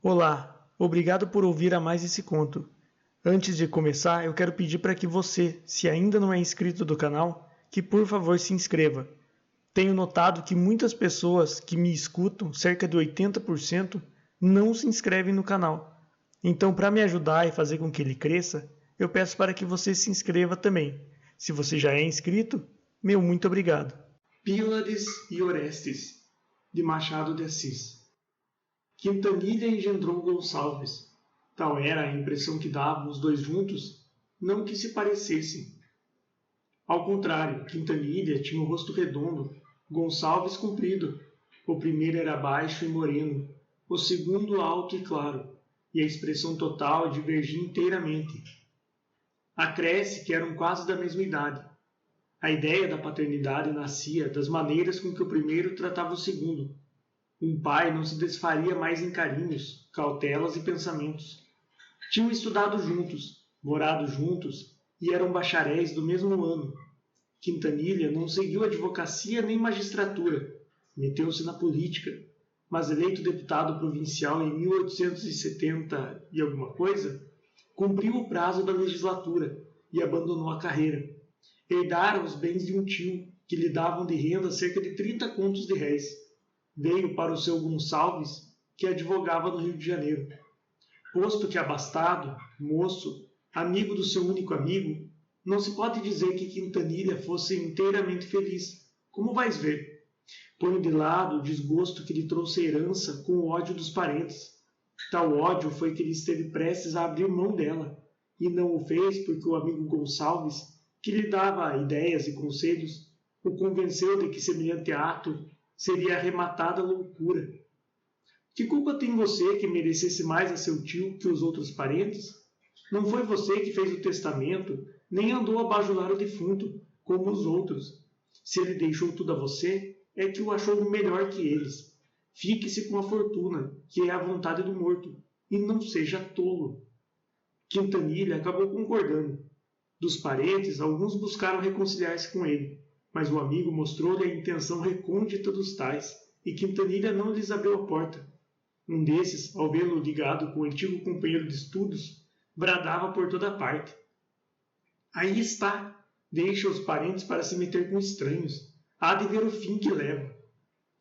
Olá, obrigado por ouvir a mais esse conto. Antes de começar, eu quero pedir para que você, se ainda não é inscrito do canal, que por favor se inscreva. Tenho notado que muitas pessoas que me escutam, cerca de 80%, não se inscrevem no canal. Então, para me ajudar e fazer com que ele cresça, eu peço para que você se inscreva também. Se você já é inscrito, meu muito obrigado. Pílades e Orestes, de Machado de Assis. Quintanilha engendrou Gonçalves. Tal era a impressão que davam os dois juntos, não que se parecessem. Ao contrário, Quintanilha tinha o rosto redondo, Gonçalves comprido. O primeiro era baixo e moreno, o segundo alto e claro, e a expressão total divergia inteiramente. Acresce que eram quase da mesma idade. A ideia da paternidade nascia das maneiras com que o primeiro tratava o segundo. Um pai não se desfaria mais em carinhos, cautelas e pensamentos. Tinham estudado juntos, morado juntos e eram bacharéis do mesmo ano. Quintanilha não seguiu advocacia nem magistratura, meteu-se na política, mas eleito deputado provincial em 1870 e alguma coisa, cumpriu o prazo da legislatura e abandonou a carreira. Herdara os bens de um tio, que lhe davam de renda cerca de 30 contos de réis. Veio para o seu Gonçalves, que advogava no Rio de Janeiro. Posto que abastado, moço, amigo do seu único amigo, não se pode dizer que Quintanilha fosse inteiramente feliz, como vais ver. Ponho de lado o desgosto que lhe trouxe a herança com o ódio dos parentes. Tal ódio foi que ele esteve prestes a abrir mão dela, e não o fez porque o amigo Gonçalves, que lhe dava ideias e conselhos, o convenceu de que semelhante ato seria arrematada a loucura. Que culpa tem você que merecesse mais a seu tio que os outros parentes? Não foi você que fez o testamento, nem andou a bajular o defunto, como os outros. Se ele deixou tudo a você, é que o achou melhor que eles. Fique-se com a fortuna, que é a vontade do morto, e não seja tolo. Quintanilha acabou concordando. Dos parentes, alguns buscaram reconciliar-se com ele, mas o amigo mostrou-lhe a intenção recôndita dos tais, e Quintanilha não lhes abriu a porta. Um desses, ao vê-lo ligado com o antigo companheiro de estudos, bradava por toda parte. Aí está! Deixa os parentes para se meter com estranhos. Há de ver o fim que leva.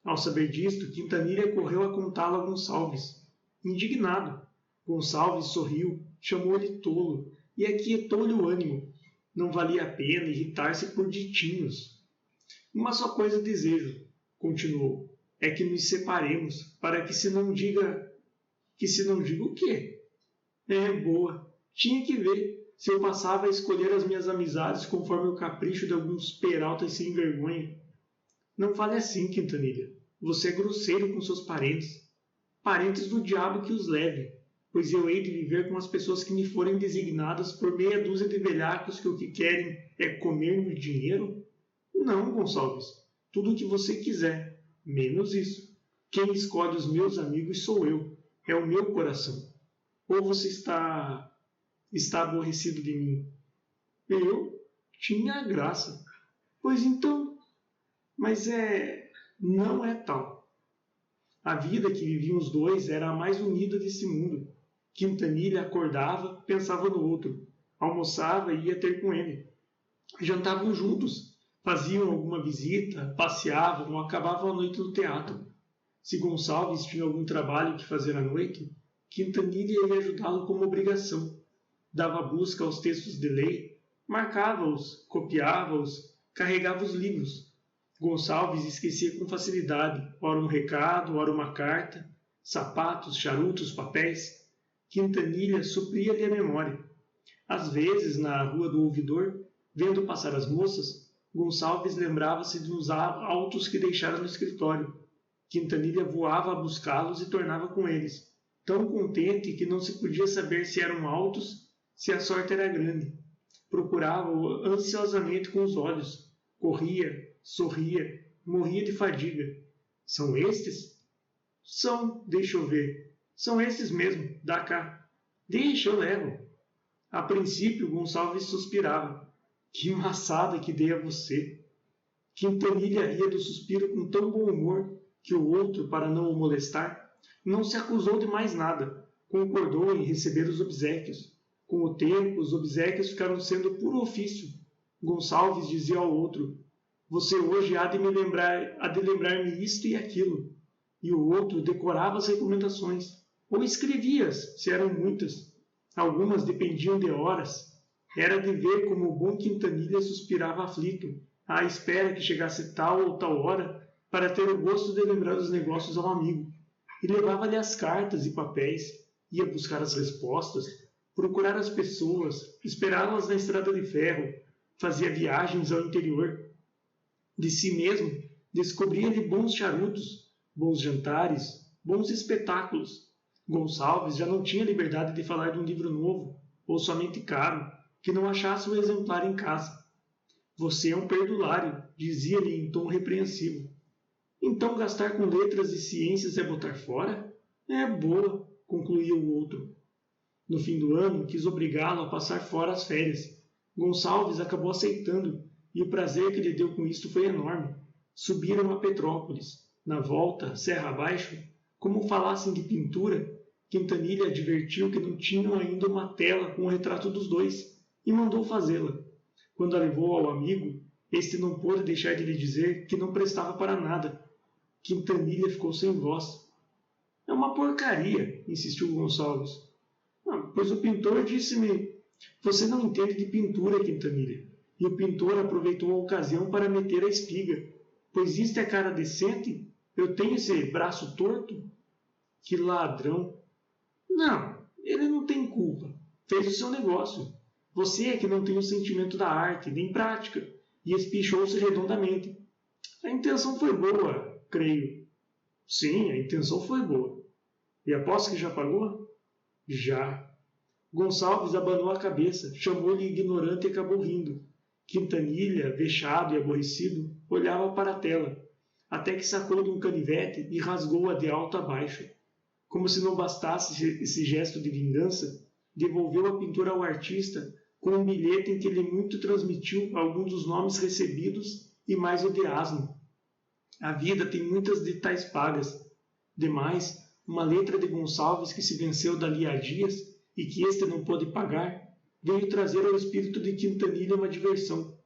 Ao saber disto, Quintanilha correu a contá-lo a Gonçalves. Indignado, Gonçalves sorriu, chamou-lhe tolo e aquietou-lhe o ânimo. Não valia a pena irritar-se por ditinhos. Uma só coisa desejo, continuou, é que nos separemos, para que se não diga... Que se não diga o quê? Boa. Tinha que ver se eu passava a escolher as minhas amizades conforme o capricho de alguns peraltas sem vergonha. Não fale assim, Quintanilha. Você é grosseiro com seus parentes. Parentes do diabo que os leve, pois eu hei de viver com as pessoas que me forem designadas por meia dúzia de velhacos que o que querem é comer-me dinheiro? Não, Gonçalves. Tudo o que você quiser, menos isso. Quem escolhe os meus amigos sou eu. É o meu coração. Ou você está aborrecido de mim? Eu tinha graça. Pois então, mas não é tal. A vida que viviam os dois era a mais unida desse mundo. Quintanilha acordava, pensava no outro, almoçava e ia ter com ele. Jantavam juntos, faziam alguma visita, passeavam ou acabavam a noite no teatro. Se Gonçalves tinha algum trabalho que fazer à noite, Quintanilha ia ajudá-lo como obrigação. Dava busca aos textos de lei, marcava-os, copiava-os, carregava os livros. Gonçalves esquecia com facilidade, ora um recado, ora uma carta, sapatos, charutos, papéis. Quintanilha supria-lhe a memória. Às vezes, na rua do ouvidor, vendo passar as moças, Gonçalves lembrava-se de uns autos que deixara no escritório. Quintanilha voava a buscá-los e tornava com eles, tão contente que não se podia saber se eram autos, se a sorte era grande. Procurava-o ansiosamente com os olhos, corria, sorria, morria de fadiga. São estes? São, deixa eu ver. São estes mesmo, dá cá. Deixa, eu levo. A princípio, Gonçalves suspirava. Que maçada que dei a você. Quintanilha ria do suspiro com tão bom humor que o outro, para não o molestar, Não se acusou de mais nada, concordou em receber os obséquios. Com o tempo, os obséquios ficaram sendo puro ofício. Gonçalves dizia ao outro: você hoje há de lembrar-me isto e aquilo. E o outro decorava as recomendações, ou escrevia-as, se eram muitas. Algumas dependiam de horas. Era de ver como o bom Quintanilha suspirava aflito, à espera que chegasse tal ou tal hora, para ter o gosto de lembrar dos negócios ao amigo. E levava-lhe as cartas e papéis, ia buscar as respostas, procurar as pessoas, esperá-las na estrada de ferro, fazia viagens ao interior. De si mesmo, descobria-lhe bons charutos, bons jantares, bons espetáculos. Gonçalves já não tinha liberdade de falar de um livro novo, ou somente caro, que não achasse um exemplar em casa. Você é um perdulário, dizia-lhe em tom repreensivo. Então gastar com letras e ciências é botar fora? É boa, concluía o outro. No fim do ano, quis obrigá-lo a passar fora as férias. Gonçalves acabou aceitando, e o prazer que lhe deu com isto foi enorme. Subiram a Petrópolis. Na volta, serra abaixo, como falassem de pintura, Quintanilha advertiu que não tinham ainda uma tela com o retrato dos dois, e mandou fazê-la. Quando a levou ao amigo, este não pôde deixar de lhe dizer que não prestava para nada. Quintanilha ficou sem voz. É uma porcaria, insistiu Gonçalves. Pois o pintor disse-me: você não entende de pintura, Quintanilha. E o pintor aproveitou a ocasião para meter a espiga. Pois isto é cara decente? Eu tenho esse braço torto? Que ladrão! Não, ele não tem culpa. Fez o seu negócio. Você é que não tem o sentimento da arte, nem prática, e espichou-se redondamente. A intenção foi boa, creio. Sim, a intenção foi boa. E aposto que já pagou? Já. Gonçalves abanou a cabeça, chamou-lhe ignorante e acabou rindo. Quintanilha, vexado e aborrecido, olhava para a tela, até que sacou de um canivete e rasgou-a de alto a baixo. Como se não bastasse esse gesto de vingança, devolveu a pintura ao artista com um bilhete em que ele muito transmitiu alguns dos nomes recebidos e mais o de asno. A vida tem muitas de tais pagas. Demais, uma letra de Gonçalves que se venceu dali a dias e que este não pôde pagar, veio trazer ao espírito de Quintanilha uma diversão.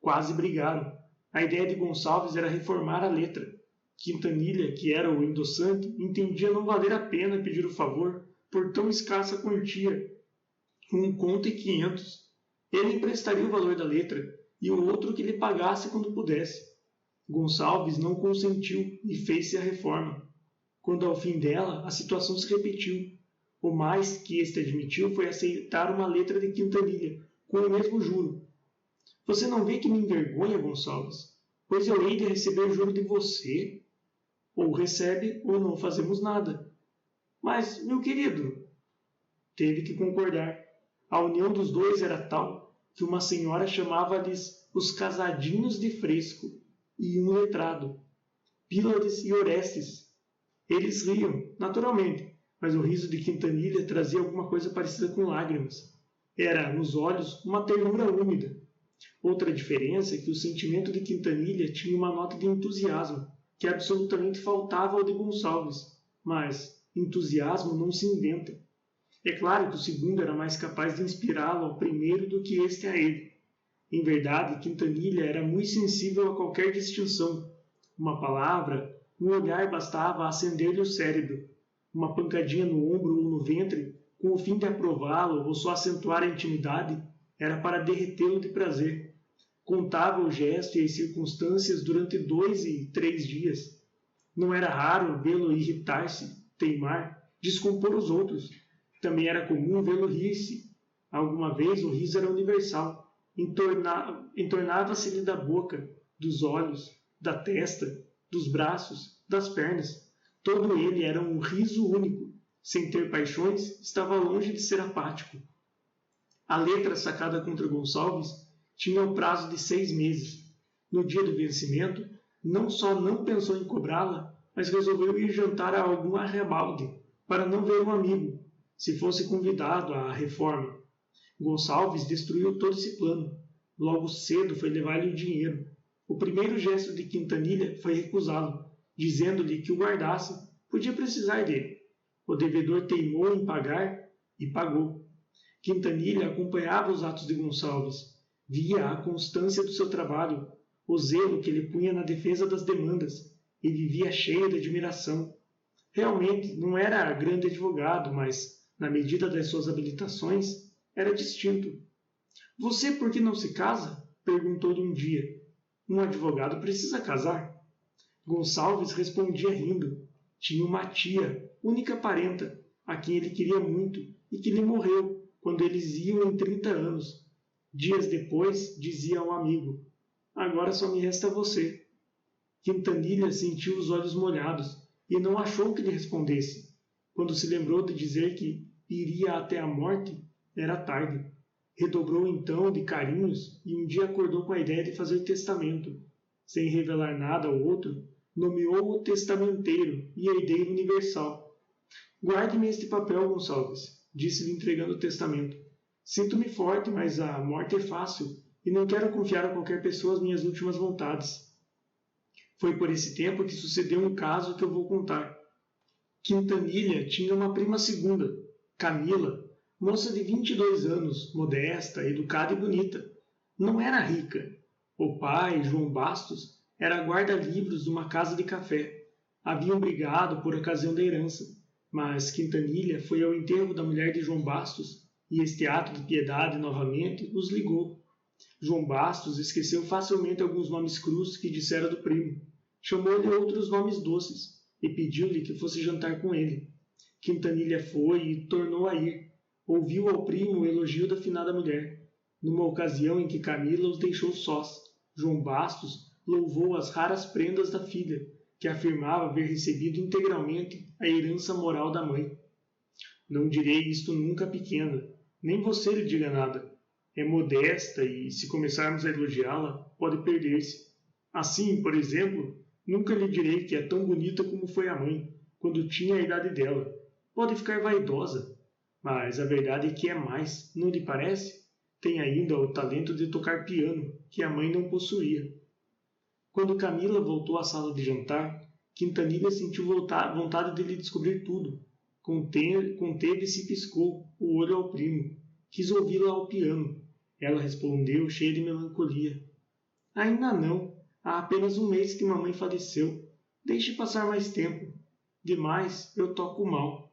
Quase brigaram. A ideia de Gonçalves era reformar a letra. Quintanilha, que era o endossante, entendia não valer a pena pedir o favor por tão escassa quantia, 1,5 conto. Ele emprestaria o valor da letra e o outro que lhe pagasse quando pudesse. Gonçalves não consentiu e fez-se a reforma. Quando ao fim dela, a situação se repetiu. O mais que este admitiu foi aceitar uma letra de Quintanilha, com o mesmo juro. Você não vê que me envergonha, Gonçalves? Pois eu hei de receber juro de você. Ou recebe ou não fazemos nada. Mas, meu querido, teve que concordar. A união dos dois era tal que uma senhora chamava-lhes os casadinhos de fresco e um letrado, Pílades e Orestes. Eles riam, naturalmente, mas o riso de Quintanilha trazia alguma coisa parecida com lágrimas. Era, nos olhos, uma ternura úmida. Outra diferença é que o sentimento de Quintanilha tinha uma nota de entusiasmo, que absolutamente faltava ao de Gonçalves. Mas entusiasmo não se inventa. É claro que o segundo era mais capaz de inspirá-lo ao primeiro do que este a ele. Em verdade, Quintanilha era muito sensível a qualquer distinção. Uma palavra, um olhar bastava a acender-lhe o cérebro. Uma pancadinha no ombro ou no ventre, com o fim de aprová-lo ou só acentuar a intimidade, era para derretê-lo de prazer. Contava o gesto e as circunstâncias durante 2 e 3 dias. Não era raro vê-lo irritar-se, teimar, descompor os outros. Também era comum vê-lo rir-se. Alguma vez o riso era universal. Entornava-se-lhe da boca, dos olhos, da testa, dos braços, das pernas. Todo ele era um riso único. Sem ter paixões, estava longe de ser apático. A letra sacada contra Gonçalves tinha o prazo de 6 meses. No dia do vencimento, não só não pensou em cobrá-la, mas resolveu ir jantar a algum arrabalde, para não ver um amigo, se fosse convidado à reforma. Gonçalves destruiu todo esse plano. Logo cedo foi levar-lhe o dinheiro. O primeiro gesto de Quintanilha foi recusá-lo, dizendo-lhe que o guardasse, Podia precisar dele. O devedor teimou em pagar e pagou. Quintanilha acompanhava os atos de Gonçalves, via a constância do seu trabalho, o zelo que ele punha na defesa das demandas, e vivia cheio de admiração. Realmente, não era grande advogado, mas, na medida das suas habilitações, era distinto. Você por que não se casa? Perguntou-lhe um dia. Um advogado precisa casar? Gonçalves respondia rindo. Tinha uma tia, única parenta, a quem ele queria muito e que lhe morreu quando eles iam em 30 anos. Dias depois, dizia ao amigo, agora só me resta você. Quintanilha sentiu os olhos molhados e não achou que lhe respondesse. Quando se lembrou de dizer que iria até a morte, era tarde. Redobrou então de carinhos e um dia acordou com a ideia de fazer testamento. Sem revelar nada ao outro, nomeou o testamenteiro e herdeiro universal. Guarde-me este papel, Gonçalves, disse-lhe entregando o testamento. Sinto-me forte, mas a morte é fácil e não quero confiar a qualquer pessoa as minhas últimas vontades. Foi por esse tempo que sucedeu um caso que eu vou contar. Quintanilha tinha uma prima segunda, Camila, moça de 22 anos, modesta, educada e bonita. Não era rica. O pai, João Bastos, era guarda-livros de uma casa de café. Haviam brigado por ocasião da herança, mas Quintanilha foi ao enterro da mulher de João Bastos e este ato de piedade novamente os ligou. João Bastos esqueceu facilmente alguns nomes crus que dissera do primo. Chamou-lhe outros nomes doces e pediu-lhe que fosse jantar com ele. Quintanilha foi e tornou a ir. Ouviu ao primo o elogio da finada mulher. Numa ocasião em que Camila os deixou sós, João Bastos louvou as raras prendas da filha, que afirmava haver recebido integralmente a herança moral da mãe. Não direi isto nunca pequena, nem você lhe diga nada. É modesta e, se começarmos a elogiá-la, pode perder-se. Assim, por exemplo, nunca lhe direi que é tão bonita como foi a mãe, quando tinha a idade dela. Pode ficar vaidosa, mas a verdade é que é mais, não lhe parece? Tem ainda o talento de tocar piano, que a mãe não possuía. Quando Camila voltou à sala de jantar, Quintanilha sentiu vontade de lhe descobrir tudo. Conteve-se e piscou o olho ao primo. Quis ouvi-la ao piano. Ela respondeu, cheia de melancolia. Ainda não. Há apenas um mês que mamãe faleceu. Deixe passar mais tempo. Demais, eu toco mal.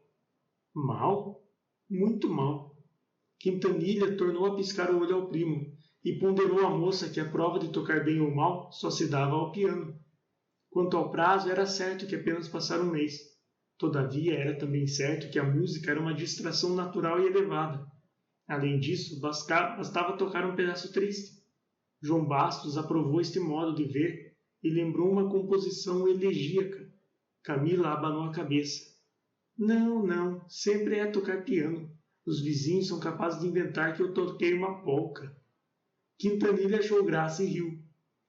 Mal? Muito mal. Quintanilha tornou a piscar o olho ao primo e ponderou a moça que a prova de tocar bem ou mal só se dava ao piano. Quanto ao prazo, era certo que apenas passara um mês. Todavia, era também certo que a música era uma distração natural e elevada. Além disso, bastava tocar um pedaço triste. João Bastos aprovou este modo de ver e lembrou uma composição elegíaca. Camila abanou a cabeça. Não, sempre é tocar piano. Os vizinhos são capazes de inventar que eu toquei uma polca. Quintanilha achou graça e riu.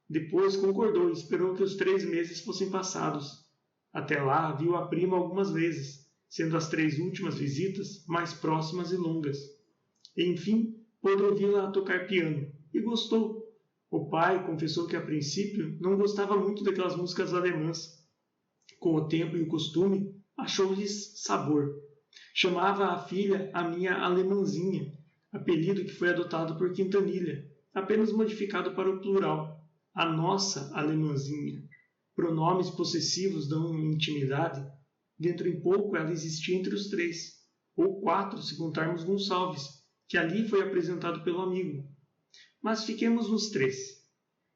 Depois concordou e esperou que os 3 meses fossem passados. Até lá, viu a prima algumas vezes, sendo as 3 últimas visitas mais próximas e longas. Enfim, pôde ouvi-la tocar piano, e gostou. O pai confessou que, a princípio, não gostava muito daquelas músicas alemãs. Com o tempo e o costume, achou-lhes sabor. Chamava a filha a minha alemãzinha, apelido que foi adotado por Quintanilha, apenas modificado para o plural, a nossa alemãzinha. Pronomes possessivos dão intimidade. Dentro em pouco ela existia entre os 3, ou 4 se contarmos Gonçalves, que ali foi apresentado pelo amigo. Mas fiquemos nos 3,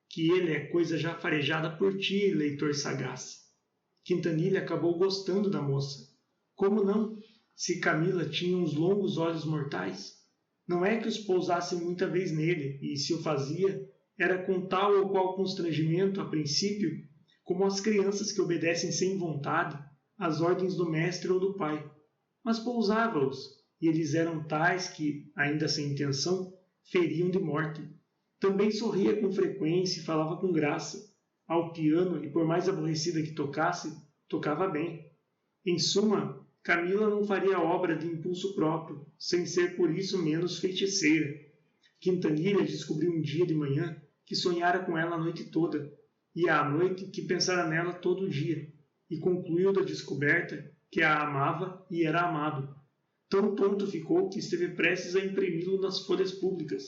que ele é coisa já farejada por ti, leitor sagaz. Quintanilha acabou gostando da moça. Como não, se Camila tinha uns longos olhos mortais? Não é que os pousassem muita vez nele, e se o fazia, era com tal ou qual constrangimento, a princípio, como as crianças que obedecem sem vontade às ordens do mestre ou do pai. Mas pousava-os, e eles eram tais que, ainda sem intenção, feriam de morte. Também sorria com frequência e falava com graça. Ao piano, e por mais aborrecida que tocasse, tocava bem. Em suma, Camila não faria obra de impulso próprio, sem ser por isso menos feiticeira. Quintanilha descobriu um dia de manhã que sonhara com ela a noite toda, e à noite que pensara nela todo o dia, e concluiu da descoberta que a amava e era amado. Tão tonto ficou que esteve prestes a imprimi-lo nas folhas públicas.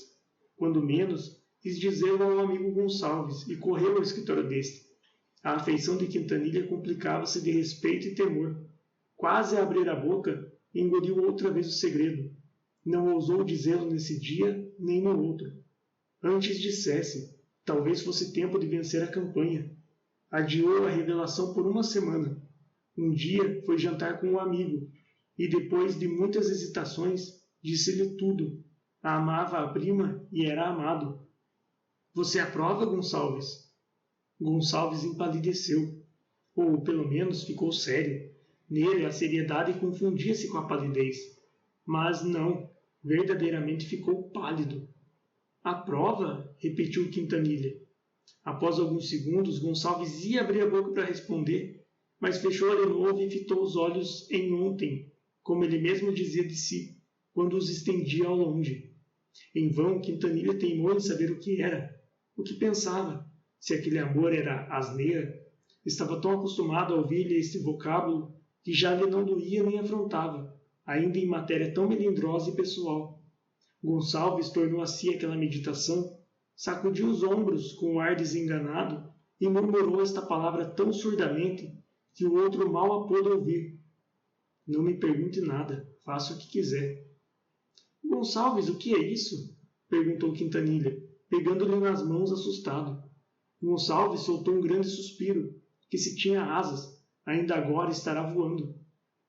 Quando menos, quis dizê-lo ao amigo Gonçalves e correu ao escritório deste. A afeição de Quintanilha complicava-se de respeito e temor. Quase a abrir a boca, engoliu outra vez o segredo. Não ousou dizê-lo nesse dia, nem no outro. Antes dissesse, talvez fosse tempo de vencer a campanha. Adiou a revelação por uma semana. Um dia foi jantar com um amigo, e depois de muitas hesitações, disse-lhe tudo. Amava a prima e era amado. Você aprova, Gonçalves? Gonçalves empalideceu, ou pelo menos ficou sério. Nele a seriedade confundia-se com a palidez. Mas não, verdadeiramente ficou pálido. Aprova? Repetiu Quintanilha. Após alguns segundos, Gonçalves ia abrir a boca para responder, mas fechou de novo e fitou os olhos em ontem, como ele mesmo dizia de si, quando os estendia ao longe. Em vão, Quintanilha teimou em saber o que era, o que pensava, se aquele amor era asneira. Estava tão acostumado a ouvir-lhe este vocábulo que já lhe não doía nem afrontava, ainda em matéria tão melindrosa e pessoal. Gonçalves tornou a si aquela meditação, sacudiu os ombros com um ar desenganado e murmurou esta palavra tão surdamente que o outro mal a pôde ouvir. Não me pergunte nada, faça o que quiser. Gonçalves, o que é isso? Perguntou Quintanilha, pegando-lhe nas mãos assustado. Gonçalves soltou um grande suspiro, que se tinha asas, ainda agora estará voando.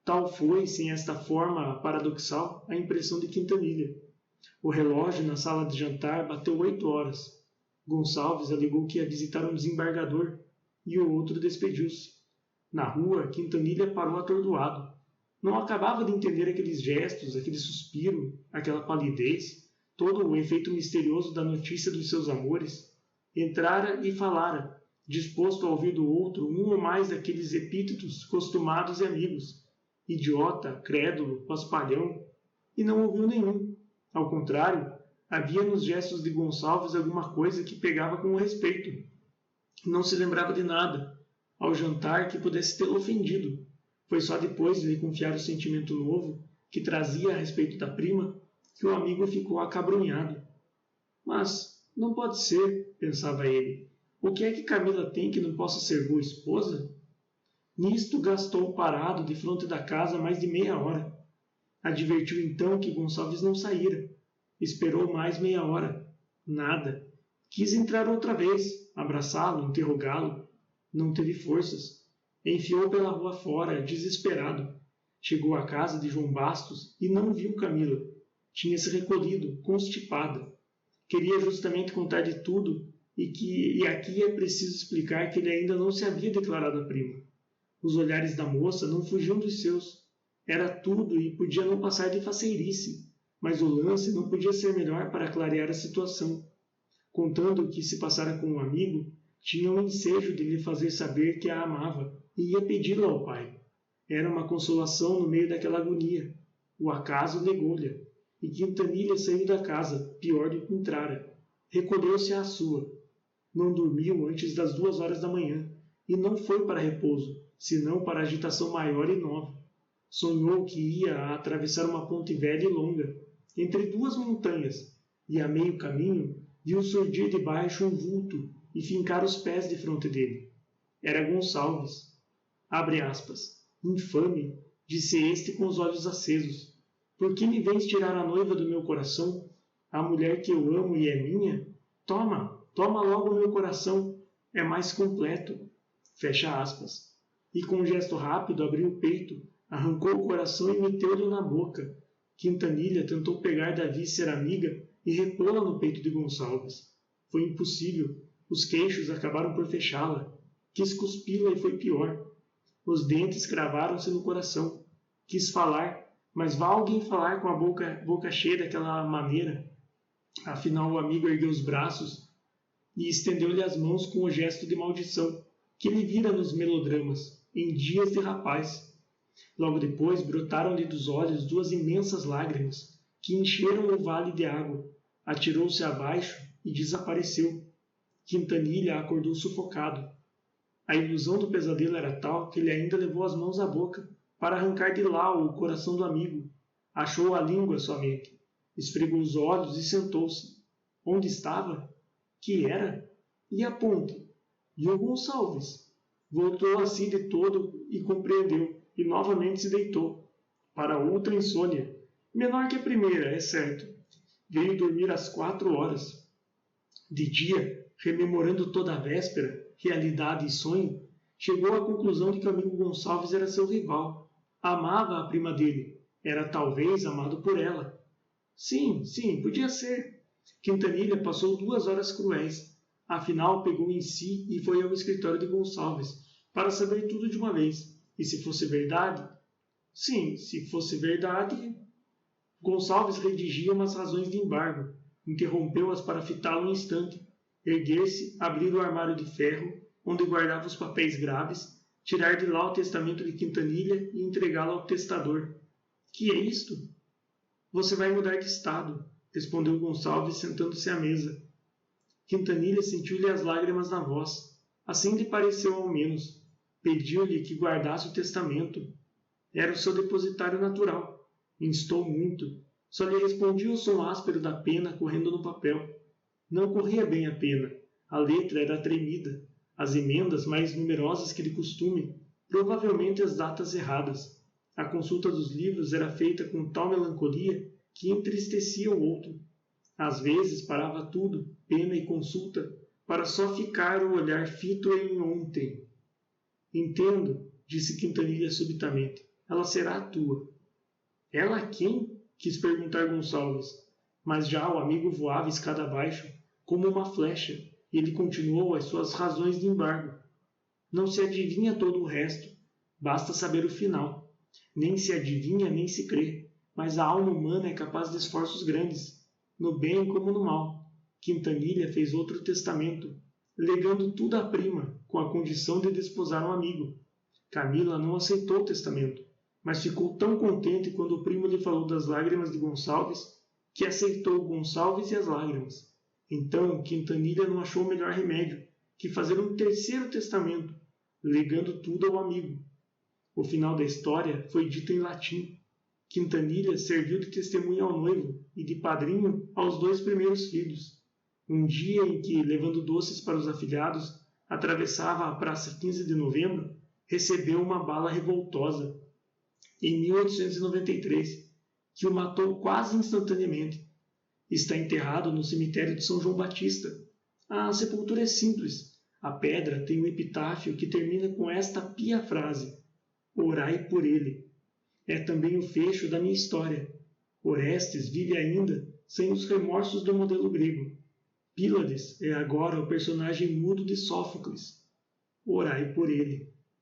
Tal foi, sem esta forma paradoxal, a impressão de Quintanilha. O relógio na sala de jantar bateu 8 horas. Gonçalves alegou que ia visitar um desembargador, e o outro despediu-se. Na rua, Quintanilha parou atordoado. Não acabava de entender aqueles gestos, aquele suspiro, aquela palidez, todo o efeito misterioso da notícia dos seus amores. Entrara e falara, disposto a ouvir do outro um ou mais daqueles epítetos costumados e amigos. Idiota, crédulo, paspalhão, e não ouviu nenhum. Ao contrário, havia nos gestos de Gonçalves alguma coisa que pegava com o respeito. Não se lembrava de nada, ao jantar, que pudesse tê-lo ofendido. Foi só depois de lhe confiar o sentimento novo, que trazia a respeito da prima, que o amigo ficou acabrunhado. Mas não pode ser, pensava ele. O que é que Camila tem que não possa ser boa esposa? Nisto gastou parado defronte da casa mais de meia hora. Advertiu então que Gonçalves não saíra. Esperou mais meia hora. Nada. Quis entrar outra vez, abraçá-lo, interrogá-lo. Não teve forças. Enfiou pela rua fora, desesperado. Chegou à casa de João Bastos e não viu Camila. Tinha-se recolhido, constipada. Queria justamente contar de tudo e aqui é preciso explicar que ele ainda não se havia declarado a prima. Os olhares da moça não fugiam dos seus. Era tudo e podia não passar de faceirice, mas o lance não podia ser melhor para clarear a situação. Contando o que se passara com um amigo, tinha o ensejo de lhe fazer saber que a amava e ia pedi-lo ao pai. Era uma consolação no meio daquela agonia. O acaso negou-lhe, e Quintanilha saiu da casa, pior do que entrara. Recolheu-se à sua. Não dormiu antes das 2 horas da manhã, e não foi para repouso, senão para agitação maior e nova. Sonhou que ia atravessar uma ponte velha e longa, entre 2 montanhas, e a meio caminho viu surgir de baixo um vulto e fincar os pés defronte dele. Era Gonçalves. Abre aspas. Infame, disse este com os olhos acesos. Por que me vens tirar a noiva do meu coração? A mulher que eu amo e é minha? Toma logo o meu coração, é mais completo. Fecha aspas. E com um gesto rápido abriu o peito, arrancou o coração e meteu-lhe na boca. Quintanilha tentou pegar da víscera amiga e repô-la no peito de Gonçalves. Foi impossível. Os queixos acabaram por fechá-la. Quis cuspi-la e foi pior. Os dentes cravaram-se no coração. Quis falar, mas vá alguém falar com a boca cheia daquela maneira? Afinal, o amigo ergueu os braços e estendeu-lhe as mãos com o gesto de maldição que ele vira nos melodramas, em dias de rapaz. Logo depois brotaram-lhe dos olhos 2 imensas lágrimas que encheram o vale de água. Atirou-se abaixo e desapareceu. Quintanilha acordou sufocado. A ilusão do pesadelo era tal que ele ainda levou as mãos à boca para arrancar de lá o coração do amigo. Achou a língua somente, esfregou os olhos e sentou-se. Onde estava? Que era? E a ponta? E o Gonçalves? Voltou a si de todo e compreendeu, e novamente se deitou. Para outra insônia, menor que a primeira, é certo. Veio dormir às 4 horas. De dia, rememorando toda a véspera, realidade e sonho, chegou à conclusão de que o amigo Gonçalves era seu rival. Amava a prima dele. Era talvez amado por ela. Sim, podia ser. Quintanilha passou 2 horas cruéis. Afinal, pegou em si e foi ao escritório de Gonçalves, para saber tudo de uma vez. E se fosse verdade? Sim, se fosse verdade. Gonçalves redigia umas razões de embargo. Interrompeu-as para fitá-lo um instante. Erguer-se, abrir o armário de ferro, onde guardava os papéis graves, tirar de lá o testamento de Quintanilha e entregá-lo ao testador. Que é isto? Você vai mudar de estado, respondeu Gonçalves, sentando-se à mesa. Quintanilha sentiu-lhe as lágrimas na voz. Assim lhe pareceu ao menos. Pediu-lhe que guardasse o testamento. Era o seu depositário natural. Instou muito. Só lhe respondia o som áspero da pena correndo no papel. Não corria bem a pena. A letra era tremida. As emendas mais numerosas que de costume. Provavelmente as datas erradas. A consulta dos livros era feita com tal melancolia que entristecia o outro. Às vezes parava tudo, pena e consulta, para só ficar o olhar fito em ontem. Entendo, disse Quintanilha subitamente. Ela será a tua. Ela quem? Quis perguntar Gonçalves. Mas já o amigo voava escada abaixo, como uma flecha, e ele continuou as suas razões de embargo. Não se adivinha todo o resto. Basta saber o final. Nem se adivinha, nem se crê. Mas a alma humana é capaz de esforços grandes, no bem como no mal. Quintanilha fez outro testamento, legando tudo à prima, com a condição de desposar um amigo. Camila não aceitou o testamento, mas ficou tão contente quando o primo lhe falou das lágrimas de Gonçalves, que aceitou Gonçalves e as lágrimas. Então Quintanilha não achou melhor remédio que fazer um terceiro testamento, legando tudo ao amigo. O final da história foi dito em latim. Quintanilha serviu de testemunha ao noivo e de padrinho aos 2 primeiros filhos. Um dia em que, levando doces para os afilhados, atravessava a Praça 15 de Novembro, recebeu uma bala revoltosa, em 1893, que o matou quase instantaneamente. Está enterrado no cemitério de São João Batista. A sepultura é simples. A pedra tem um epitáfio que termina com esta pia frase: Orai por ele. É também o fecho da minha história. Orestes vive ainda sem os remorsos do modelo grego. Pílades é agora o personagem mudo de Sófocles. Orai por ele.